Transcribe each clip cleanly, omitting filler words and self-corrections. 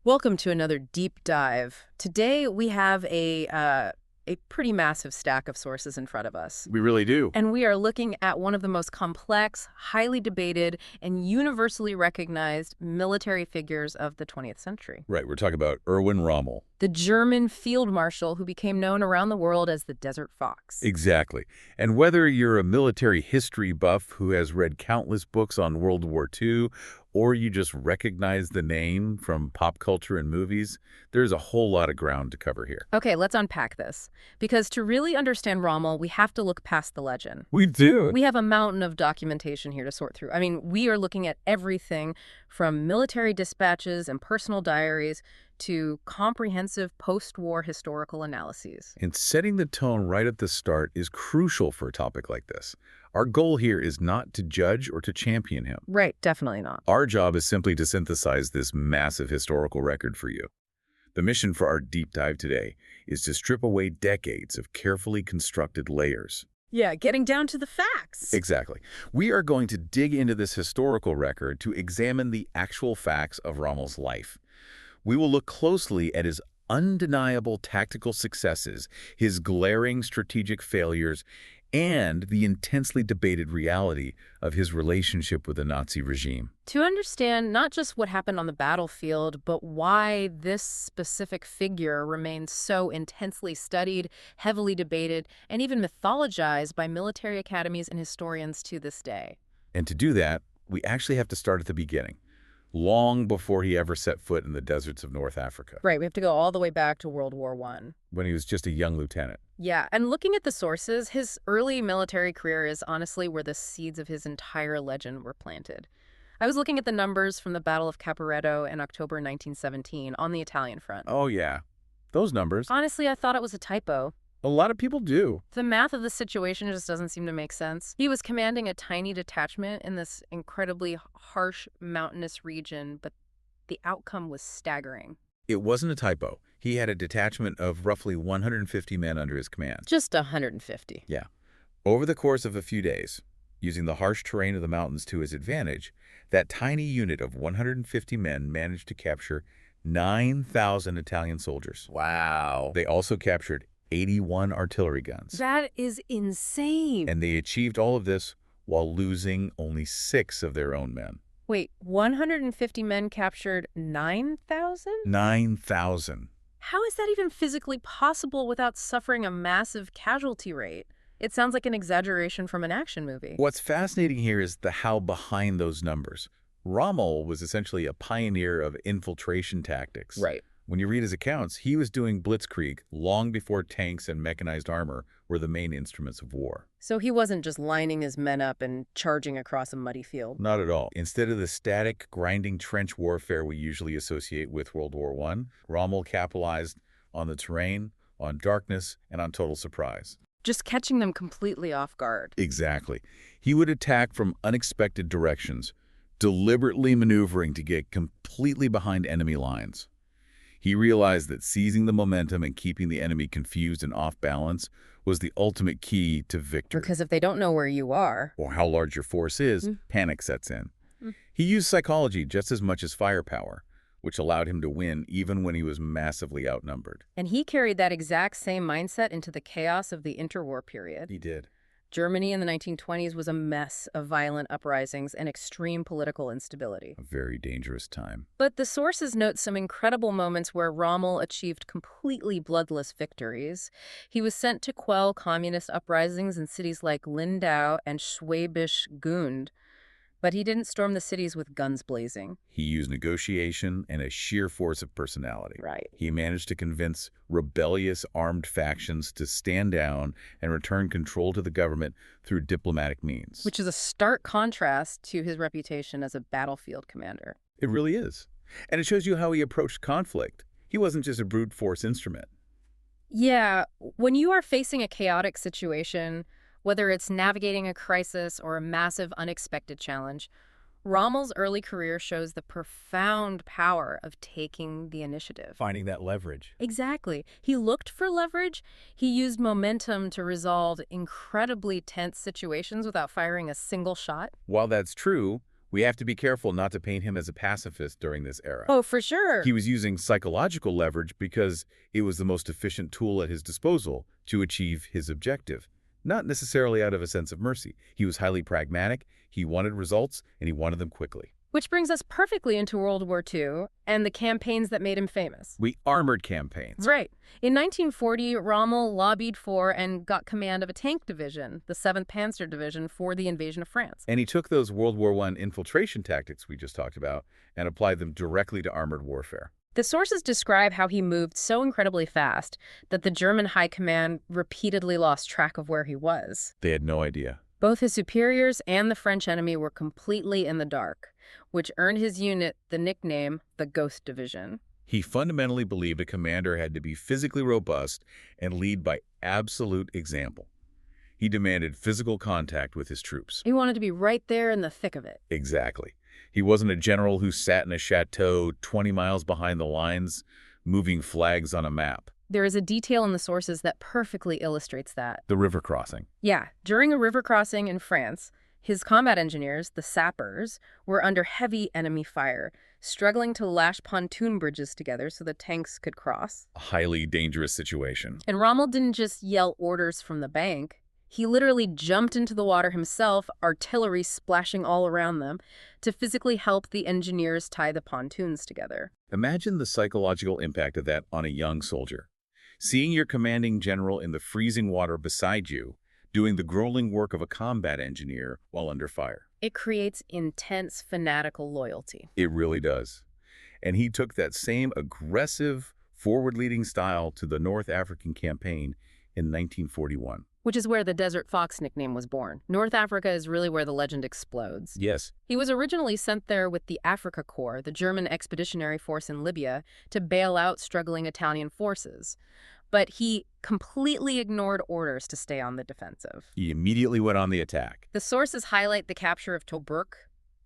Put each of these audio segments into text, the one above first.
Welcome to another deep dive. Today we have a pretty massive stack of sources in front of us. We really do. And we are looking at one of the most complex, highly debated, and universally recognized military figures of the 20th century. Right, we're talking about Erwin Rommel. The German field marshal who became known around the world as the Desert Fox. Exactly. And whether you're a military history buff who has read countless books on World War II, or you just recognize the name from pop culture and movies, there's a whole lot of ground to cover here. Okay, let's unpack this. Because to really understand Rommel, we have to look past the legend. We do. We have a mountain of documentation here to sort through. I mean, we are looking at everything from military dispatches and personal diaries to comprehensive post-war historical analyses. And setting the tone right at the start is crucial for a topic like this. Our goal here is not to judge or to champion him. Right, definitely not. Our job is simply to synthesize this massive historical record for you. The mission for our deep dive today is to strip away decades of carefully constructed layers. Yeah, getting down to the facts. Exactly. We are going to dig into this historical record to examine the actual facts of Rommel's life. We will look closely at his undeniable tactical successes, his glaring strategic failures, and the intensely debated reality of his relationship with the Nazi regime. To understand not just what happened on the battlefield, but why this specific figure remains so intensely studied, heavily debated, and even mythologized by military academies and historians to this day. And to do that, we actually have to start at the beginning, long before he ever set foot in the deserts of North Africa. Right, we have to go all the way back to World War I. When he was just a young lieutenant. Yeah, and looking at the sources, his early military career is honestly where the seeds of his entire legend were planted. I was looking at the numbers from the Battle of Caporetto in October 1917 on the Italian front. Oh, yeah. Those numbers. Honestly, I thought it was a typo. A lot of people do. The math of the situation just doesn't seem to make sense. He was commanding a tiny detachment in this incredibly harsh mountainous region, but the outcome was staggering. It wasn't a typo. He had a detachment of roughly 150 men under his command. Just 150. Yeah. Over the course of a few days, using the harsh terrain of the mountains to his advantage, that tiny unit of 150 men managed to capture 9,000 Italian soldiers. Wow. They also captured 81 artillery guns. That is insane. And they achieved all of this while losing only 6 of their own men. Wait, 150 men captured 9,000? 9,000. How is that even physically possible without suffering a massive casualty rate? It sounds like an exaggeration from an action movie. What's fascinating here is the how behind those numbers. Rommel was essentially a pioneer of infiltration tactics. Right. When you read his accounts, he was doing blitzkrieg long before tanks and mechanized armor were the main instruments of war. So he wasn't just lining his men up and charging across a muddy field. Not at all. Instead of the static, grinding trench warfare we usually associate with World War I, Rommel capitalized on the terrain, on darkness, and on total surprise. Just catching them completely off guard. Exactly. He would attack from unexpected directions, deliberately maneuvering to get completely behind enemy lines. He realized that seizing the momentum and keeping the enemy confused and off balance was the ultimate key to victory. Because if they don't know where you are, or how large your force is, panic sets in. He used psychology just as much as firepower, which allowed him to win even when he was massively outnumbered. And he carried that exact same mindset into the chaos of the interwar period. He did. Germany in the 1920s was a mess of violent uprisings and extreme political instability. A very dangerous time. But the sources note some incredible moments where Rommel achieved completely bloodless victories. He was sent to quell communist uprisings in cities like Lindau and Schwäbisch Gmünd, but he didn't storm the cities with guns blazing. He used negotiation and a sheer force of personality. Right. He managed to convince rebellious armed factions to stand down and return control to the government through diplomatic means. Which is a stark contrast to his reputation as a battlefield commander. It really is. And it shows you how he approached conflict. He wasn't just a brute force instrument. Yeah, when you are facing a chaotic situation, whether it's navigating a crisis or a massive unexpected challenge, Rommel's early career shows the profound power of taking the initiative. Finding that leverage. Exactly. He looked for leverage. He used momentum to resolve incredibly tense situations without firing a single shot. While that's true, We have to be careful not to paint him as a pacifist during this era. Oh, for sure. He was using psychological leverage because it was the most efficient tool at his disposal to achieve his objective, not necessarily out of a sense of mercy. He was highly pragmatic, he wanted results, and he wanted them quickly. Which brings us perfectly into World War II and the campaigns that made him famous. Armored campaigns. Right. In 1940, Rommel lobbied for and got command of a tank division, the 7th Panzer Division, for the invasion of France. And he took those World War I infiltration tactics we just talked about and applied them directly to armored warfare. The sources describe how he moved so incredibly fast that the German high command repeatedly lost track of where he was. They had no idea. Both his superiors and the French enemy were completely in the dark, which earned his unit the nickname the Ghost Division. He fundamentally believed a commander had to be physically robust and lead by absolute example. He demanded physical contact with his troops. He wanted to be right there in the thick of it. Exactly. He wasn't a general who sat in a chateau 20 miles behind the lines, moving flags on a map. There is a detail in the sources that perfectly illustrates that. The river crossing. Yeah, during a river crossing in France, his combat engineers, the sappers, were under heavy enemy fire, struggling to lash pontoon bridges together so the tanks could cross. A highly dangerous situation. And Rommel didn't just yell orders from the bank. He literally jumped into the water himself, artillery splashing all around them, to physically help the engineers tie the pontoons together. Imagine the psychological impact of that on a young soldier. Seeing your commanding general in the freezing water beside you, doing the grueling work of a combat engineer while under fire. It creates intense fanatical loyalty. It really does. And he took that same aggressive, forward-leading style to the North African campaign in 1941. Which is where the Desert Fox nickname was born. North Africa is really where the legend explodes. Yes. He was originally sent there with the Afrika Korps, the German expeditionary force in Libya, to bail out struggling Italian forces. But he completely ignored orders to stay on the defensive. He immediately went on the attack. The sources highlight the capture of Tobruk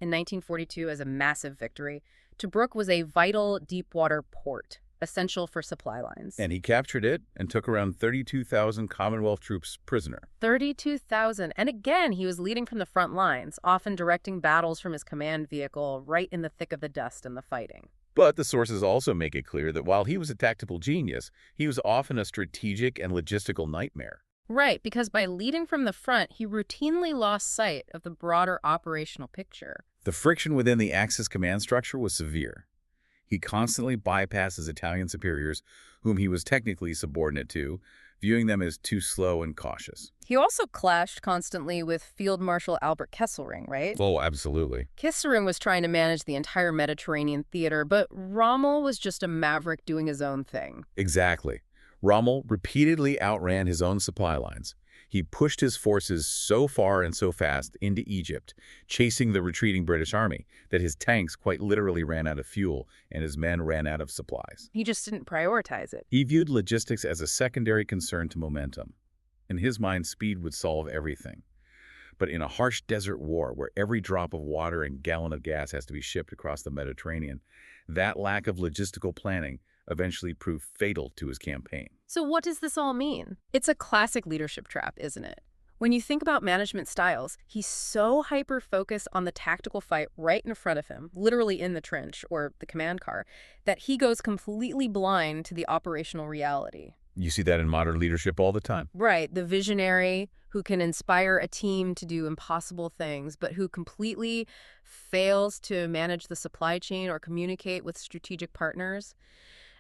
in 1942 as a massive victory. Tobruk was a vital deep-water port, essential for supply lines. And he captured it and took around 32,000 Commonwealth troops prisoner. 32,000. And again, he was leading from the front lines, often directing battles from his command vehicle right in the thick of the dust and the fighting. But the sources also make it clear that while he was a tactical genius, he was often a strategic and logistical nightmare. Right, because by leading from the front, he routinely lost sight of the broader operational picture. The friction within the Axis command structure was severe. He constantly bypassed his Italian superiors, whom he was technically subordinate to, viewing them as too slow and cautious. He also clashed constantly with Field Marshal Albert Kesselring, right? Oh, absolutely. Kesselring was trying to manage the entire Mediterranean theater, but Rommel was just a maverick doing his own thing. Exactly. Rommel repeatedly outran his own supply lines. He pushed his forces so far and so fast into Egypt, chasing the retreating British army, that his tanks quite literally ran out of fuel and his men ran out of supplies. He just didn't prioritize it. He viewed logistics as a secondary concern to momentum. In his mind, speed would solve everything. But in a harsh desert war where every drop of water and gallon of gas has to be shipped across the Mediterranean, that lack of logistical planning eventually proved fatal to his campaign. So what does this all mean? It's a classic leadership trap, isn't it? When you think about management styles, he's so hyper-focused on the tactical fight right in front of him, literally in the trench or the command car, that he goes completely blind to the operational reality. You see that in modern leadership all the time. Right, the visionary who can inspire a team to do impossible things, but who completely fails to manage the supply chain or communicate with strategic partners.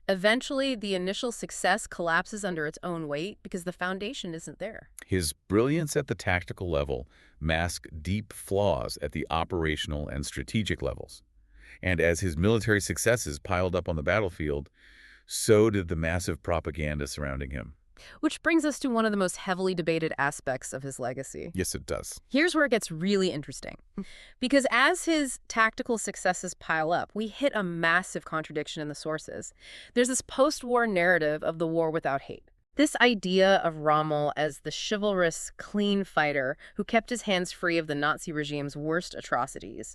Eventually, the initial success collapses under its own weight because the foundation isn't there. His brilliance at the tactical level masked deep flaws at the operational and strategic levels. And as his military successes piled up on the battlefield, so did the massive propaganda surrounding him. Which brings us to one of the most heavily debated aspects of his legacy. Yes, it does. Here's where it gets really interesting. Because as his tactical successes pile up, we hit a massive contradiction in the sources. There's this post-war narrative of the war without hate. This idea of Rommel as the chivalrous, clean fighter who kept his hands free of the Nazi regime's worst atrocities.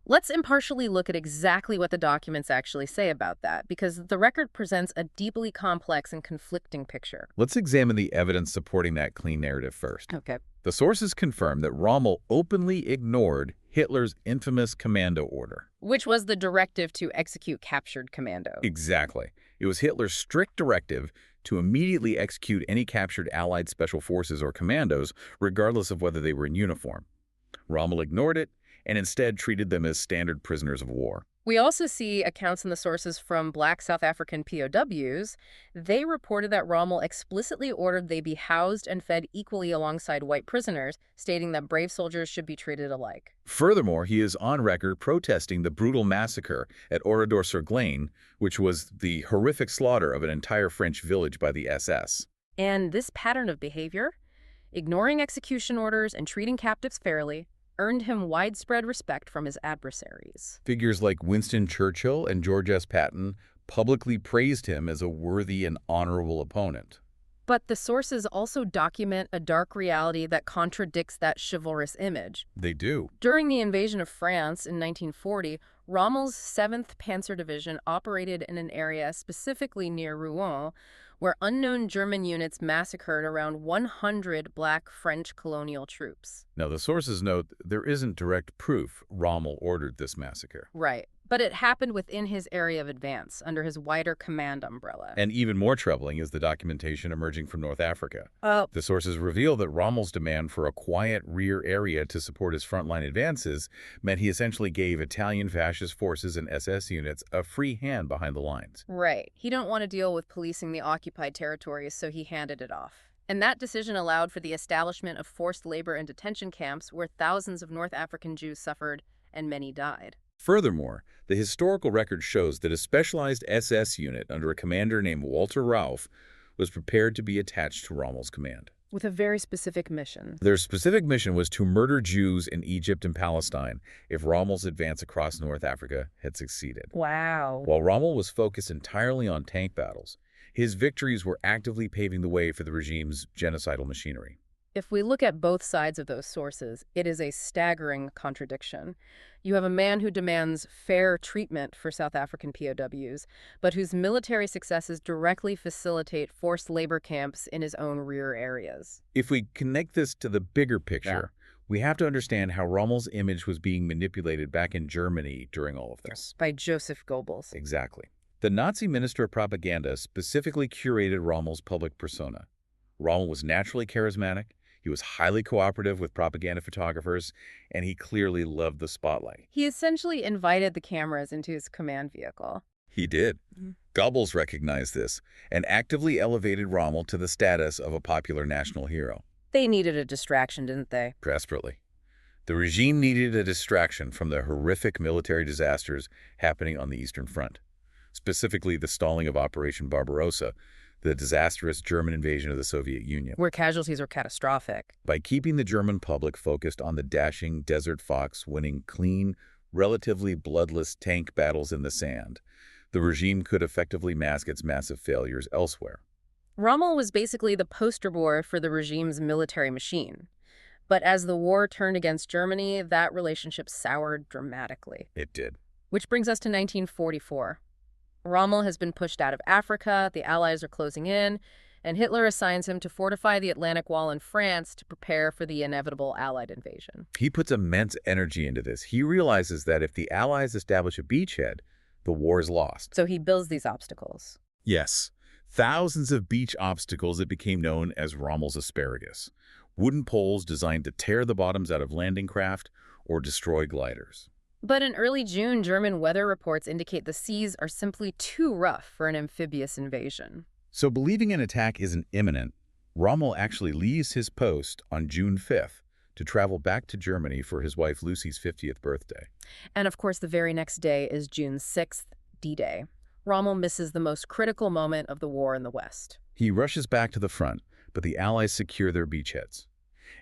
Let's impartially look at exactly what the documents actually say about that, because the record presents a deeply complex and conflicting picture. Let's examine the evidence supporting that clean narrative first. Okay. The sources confirm that Rommel openly ignored Hitler's infamous commando order. Which was the directive to execute captured commandos. Exactly. It was Hitler's strict directive to immediately execute any captured Allied special forces or commandos, regardless of whether they were in uniform. Rommel ignored it and instead treated them as standard prisoners of war. We also see accounts in the sources from Black South African POWs. They reported that Rommel explicitly ordered they be housed and fed equally alongside white prisoners, stating that brave soldiers should be treated alike. Furthermore, he is on record protesting the brutal massacre at Oradour-sur-Glane, which was the horrific slaughter of an entire French village by the SS. And this pattern of behavior, ignoring execution orders and treating captives fairly, earned him widespread respect from his adversaries. Figures like Winston Churchill and George S. Patton publicly praised him as a worthy and honorable opponent. But the sources also document a dark reality that contradicts that chivalrous image. They do. During the invasion of France in 1940, Rommel's 7th Panzer Division operated in an area specifically near Rouen, where unknown German units massacred around 100 black French colonial troops. Now, the sources note there isn't direct proof Rommel ordered this massacre. Right. But it happened within his area of advance, under his wider command umbrella. And even more troubling is the documentation emerging from North Africa. The sources reveal that Rommel's demand for a quiet rear area to support his frontline advances meant he essentially gave Italian fascist forces and SS units a free hand behind the lines. Right. He didn't want to deal with policing the occupied territories, so he handed it off. And that decision allowed for the establishment of forced labor and detention camps where thousands of North African Jews suffered and many died. Furthermore, the historical record shows that a specialized SS unit under a commander named Walter Rauff was prepared to be attached to Rommel's command. With a very specific mission. Their specific mission was to murder Jews in Egypt and Palestine if Rommel's advance across North Africa had succeeded. Wow. While Rommel was focused entirely on tank battles, his victories were actively paving the way for the regime's genocidal machinery. If we look at both sides of those sources, it is a staggering contradiction. You have a man who demands fair treatment for South African POWs, but whose military successes directly facilitate forced labor camps in his own rear areas. If we connect this to the bigger picture, we have to understand how Rommel's image was being manipulated back in Germany during all of this. By Joseph Goebbels. Exactly. The Nazi Minister of Propaganda specifically curated Rommel's public persona. Rommel was naturally charismatic. He was highly cooperative with propaganda photographers, and he clearly loved the spotlight. He essentially invited the cameras into his command vehicle. He did. Goebbels recognized this and actively elevated Rommel to the status of a popular national hero. They needed a distraction, didn't they? Desperately. The regime needed a distraction from the horrific military disasters happening on the Eastern Front, specifically the stalling of Operation Barbarossa, the disastrous German invasion of the Soviet Union. Where casualties were catastrophic. By keeping the German public focused on the dashing Desert Fox winning clean, relatively bloodless tank battles in the sand, the regime could effectively mask its massive failures elsewhere. Rommel was basically the poster boy for the regime's military machine. But as the war turned against Germany, that relationship soured dramatically. It did. Which brings us to 1944. Rommel has been pushed out of Africa, the Allies are closing in, and Hitler assigns him to fortify the Atlantic Wall in France to prepare for the inevitable Allied invasion. He puts immense energy into this. He realizes that if the Allies establish a beachhead, the war is lost. So he builds these obstacles. Yes, thousands of beach obstacles that became known as Rommel's asparagus. Wooden poles designed to tear the bottoms out of landing craft or destroy gliders. But in early June, German weather reports indicate the seas are simply too rough for an amphibious invasion. So believing an attack isn't imminent, Rommel actually leaves his post on June 5th to travel back to Germany for his wife Lucy's 50th birthday. And of course, the very next day is June 6th, D-Day. Rommel misses the most critical moment of the war in the West. He rushes back to the front, but the Allies secure their beachheads.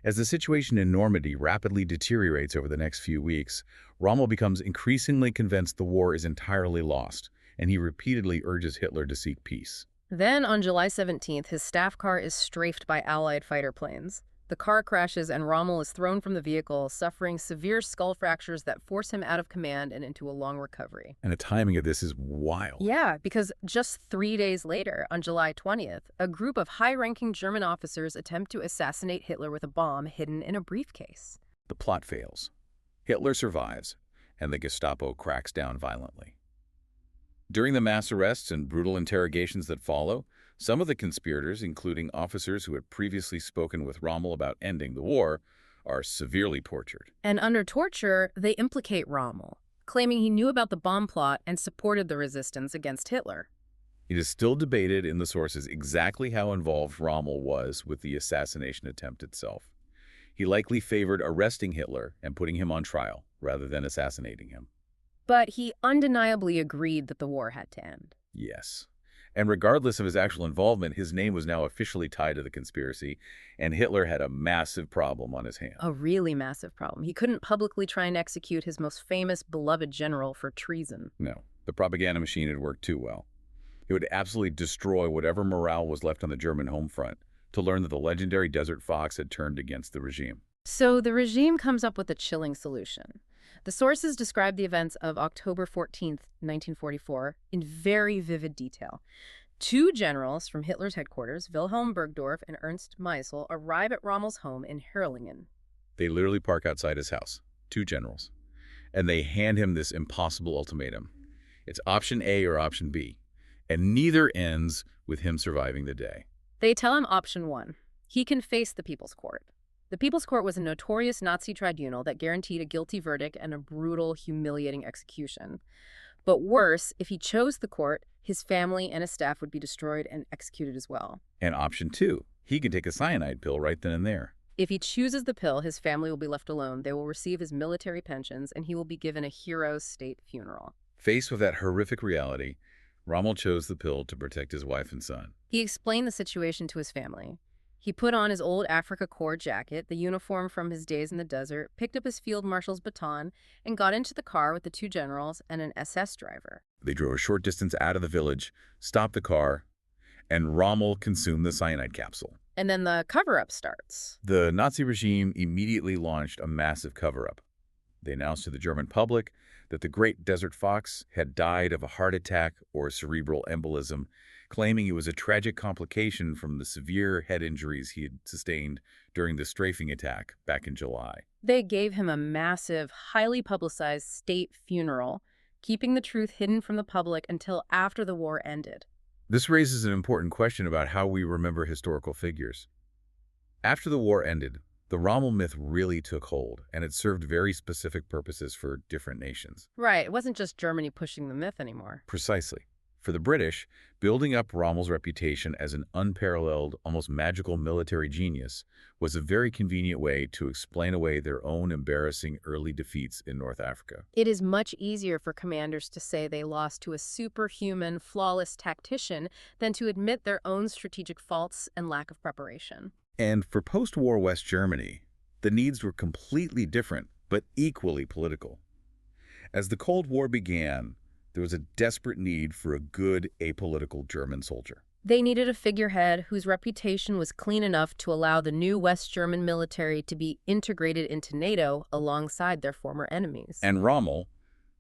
As the situation in Normandy rapidly deteriorates over the next few weeks, Rommel becomes increasingly convinced the war is entirely lost, and he repeatedly urges Hitler to seek peace. Then, on July 17th, his staff car is strafed by Allied fighter planes. The car crashes and Rommel is thrown from the vehicle, suffering severe skull fractures that force him out of command and into a long recovery. And the timing of this is wild. Yeah, because just 3 days later, on July 20th, a group of high-ranking German officers attempt to assassinate Hitler with a bomb hidden in a briefcase. The plot fails. Hitler survives, and the Gestapo cracks down violently. During the mass arrests and brutal interrogations that follow, some of the conspirators, including officers who had previously spoken with Rommel about ending the war, are severely tortured. And under torture, they implicate Rommel, claiming he knew about the bomb plot and supported the resistance against Hitler. It is still debated in the sources exactly how involved Rommel was with the assassination attempt itself. He likely favored arresting Hitler and putting him on trial, rather than assassinating him. But he undeniably agreed that the war had to end. Yes. And regardless of his actual involvement, his name was now officially tied to the conspiracy, and Hitler had a massive problem on his hands. A really massive problem. He couldn't publicly try and execute his most famous, beloved general for treason. No, the propaganda machine had worked too well. It would absolutely destroy whatever morale was left on the German home front to learn that the legendary Desert Fox had turned against the regime. So the regime comes up with a chilling solution. The sources describe the events of October 14th, 1944, in very vivid detail. Two generals from Hitler's headquarters, Wilhelm Burgdorf and Ernst Meisel, arrive at Rommel's home in Herrlingen. They literally park outside his house, two generals, and they hand him this impossible ultimatum. It's option A or option B, and neither ends with him surviving the day. They tell him option one. He can face the People's Court. The People's Court was a notorious Nazi tribunal that guaranteed a guilty verdict and a brutal, humiliating execution. But worse, if he chose the court, his family and his staff would be destroyed and executed as well. And option two, he can take a cyanide pill right then and there. If he chooses the pill, his family will be left alone, they will receive his military pensions, and he will be given a hero's state funeral. Faced with that horrific reality, Rommel chose the pill to protect his wife and son. He explained the situation to his family. He put on his old Afrika Korps jacket, the uniform from his days in the desert, picked up his field marshal's baton, and got into the car with the two generals and an SS driver. They drove a short distance out of the village, stopped the car, and Rommel consumed the cyanide capsule. And then the cover-up starts. The Nazi regime immediately launched a massive cover-up. They announced to the German public that the great Desert Fox had died of a heart attack or cerebral embolism, claiming it was a tragic complication from the severe head injuries he had sustained during the strafing attack back in July. They gave him a massive, highly publicized state funeral, keeping the truth hidden from the public until after the war ended. This raises an important question about how we remember historical figures. After the war ended, the Rommel myth really took hold, and it served very specific purposes for different nations. Right, it wasn't just Germany pushing the myth anymore. Precisely. For the British, building up Rommel's reputation as an unparalleled, almost magical military genius was a very convenient way to explain away their own embarrassing early defeats in North Africa. It is much easier for commanders to say they lost to a superhuman, flawless tactician than to admit their own strategic faults and lack of preparation. And for post-war West Germany, the needs were completely different, but equally political. As the Cold War began, there was a desperate need for a good, apolitical German soldier. They needed a figurehead whose reputation was clean enough to allow the new West German military to be integrated into NATO alongside their former enemies. And Rommel,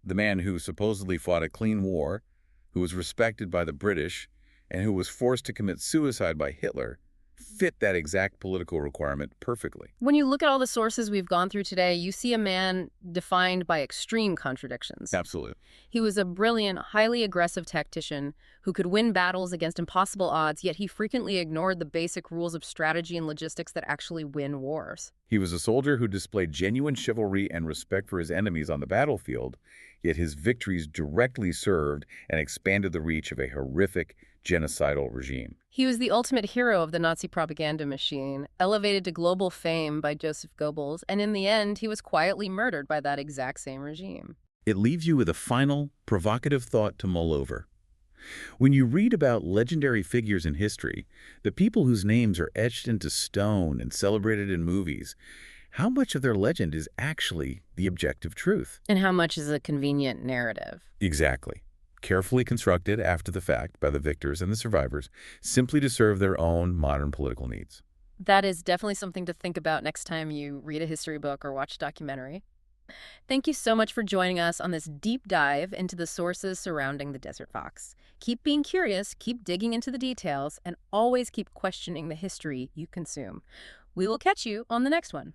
the man who supposedly fought a clean war, who was respected by the British, and who was forced to commit suicide by Hitler, fit that exact political requirement perfectly. When you look at all the sources we've gone through today, you see a man defined by extreme contradictions. Absolutely. He was a brilliant, highly aggressive tactician who could win battles against impossible odds, yet he frequently ignored the basic rules of strategy and logistics that actually win wars. He was a soldier who displayed genuine chivalry and respect for his enemies on the battlefield, yet his victories directly served and expanded the reach of a horrific, genocidal regime. He was the ultimate hero of the Nazi propaganda machine, elevated to global fame by Joseph Goebbels, and in the end, he was quietly murdered by that exact same regime. It leaves you with a final, provocative thought to mull over. When you read about legendary figures in history, the people whose names are etched into stone and celebrated in movies, how much of their legend is actually the objective truth? And how much is a convenient narrative? Exactly. Carefully constructed after the fact by the victors and the survivors, simply to serve their own modern political needs. That is definitely something to think about next time you read a history book or watch a documentary. Thank you so much for joining us on this deep dive into the sources surrounding the Desert Fox. Keep being curious, keep digging into the details, and always keep questioning the history you consume. We will catch you on the next one.